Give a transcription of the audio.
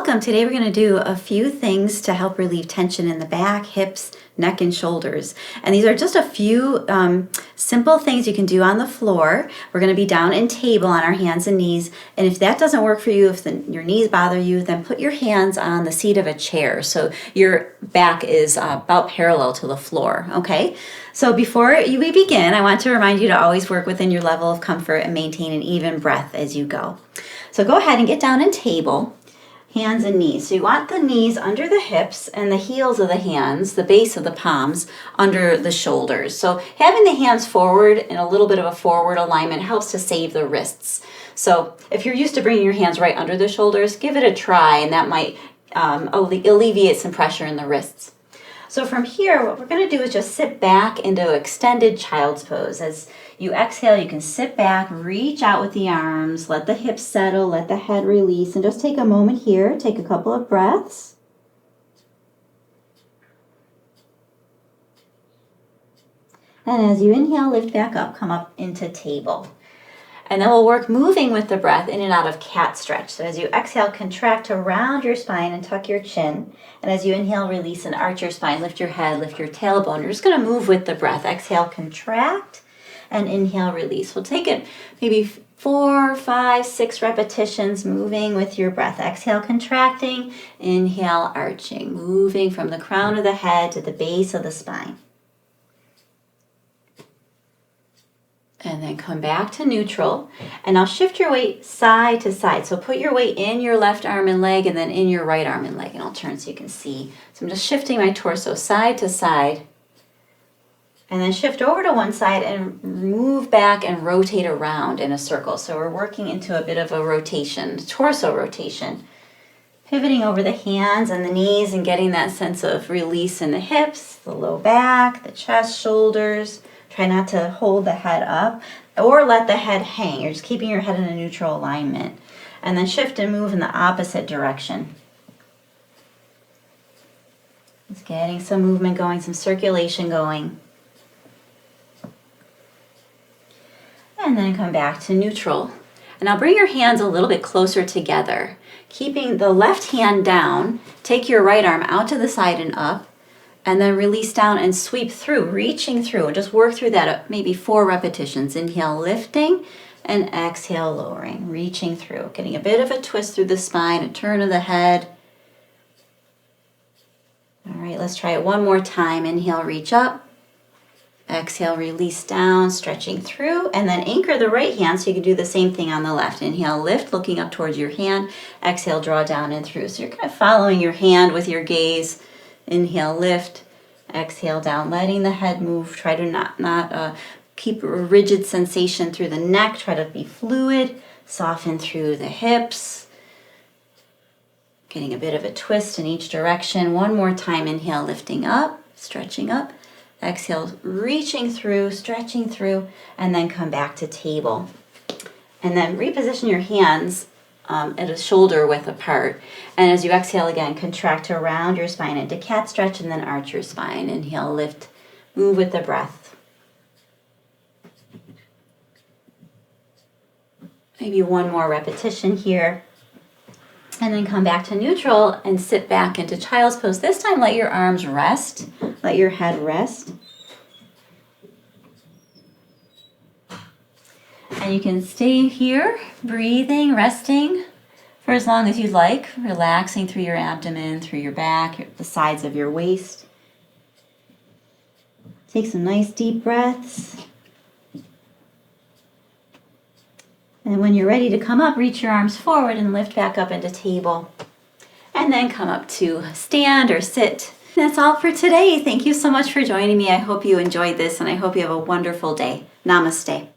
Welcome. Today we're going to do a few things to help relieve tension in the back, hips, neck, and shoulders. And these are just a few simple things you can do on the floor. We're going to be down in table on our hands and knees. And if that doesn't work for you, if your knees bother you, then put your hands on the seat of a chair so your back is about parallel to the floor, okay? So before we begin, I want to remind you to always work within your level of comfort and maintain an even breath as you go. So go ahead and get down in table. Hands and knees. So you want the knees under the hips and the heels of the hands, the base of the palms, under the shoulders. So having the hands forward in a little bit of a forward alignment helps to save the wrists. So if you're used to bringing your hands right under the shoulders, give it a try, and that might alleviate some pressure in the wrists. So from here, what we're going to do is just sit back into extended child's pose. As you exhale, you can sit back, reach out with the arms, let the hips settle, let the head release, and just take a moment here, take a couple of breaths. And as you inhale, lift back up, come up into table. And then we'll work moving with the breath in and out of cat stretch. So as you exhale, contract around your spine and tuck your chin. And as you inhale, release and arch your spine, lift your head, lift your tailbone. You're just going to move with the breath. Exhale, contract, and inhale, release. We'll take it maybe 4, 5, 6 repetitions, moving with your breath. Exhale, contracting, inhale, arching, moving from the crown of the head to the base of the spine. And then come back to neutral. And now shift your weight side to side. So put your weight in your left arm and leg and then in your right arm and leg. And I'll turn so you can see. So I'm just shifting my torso side to side. And then shift over to one side and move back and rotate around in a circle. So we're working into a bit of a rotation, torso rotation. Pivoting over the hands and the knees and getting that sense of release in the hips, the low back, the chest, shoulders. Try not to hold the head up or let the head hang. You're just keeping your head in a neutral alignment. And then shift and move in the opposite direction. Just getting some movement going, some circulation going. And then come back to neutral. And now bring your hands a little bit closer together. Keeping the left hand down, take your right arm out to the side and up. And then release down and sweep through, reaching through. And just work through that maybe 4 repetitions. Inhale, lifting, and exhale, lowering, reaching through. Getting a bit of a twist through the spine, a turn of the head. All right, let's try it one more time. Inhale, reach up. Exhale, release down, stretching through. And then anchor the right hand so you can do the same thing on the left. Inhale, lift, looking up towards your hand. Exhale, draw down and through. So you're kind of following your hand with your gaze. Inhale, lift, exhale, down, letting the head move. Try to not keep a rigid sensation through the neck. Try to be fluid, soften through the hips. Getting a bit of a twist in each direction. One more time, inhale, lifting up, stretching up. Exhale, reaching through, stretching through, and then come back to table. And then reposition your hands at a shoulder width apart. And as you exhale again, contract around your spine into cat stretch and then arch your spine. Inhale, lift, move with the breath. Maybe one more repetition here. And then come back to neutral and sit back into child's pose. This time let your arms rest, let your head rest. And you can stay here, breathing, resting for as long as you'd like, relaxing through your abdomen, through your back, the sides of your waist. Take some nice deep breaths. And when you're ready to come up, reach your arms forward and lift back up into table. And then come up to stand or sit. That's all for today. Thank you so much for joining me. I hope you enjoyed this and I hope you have a wonderful day. Namaste.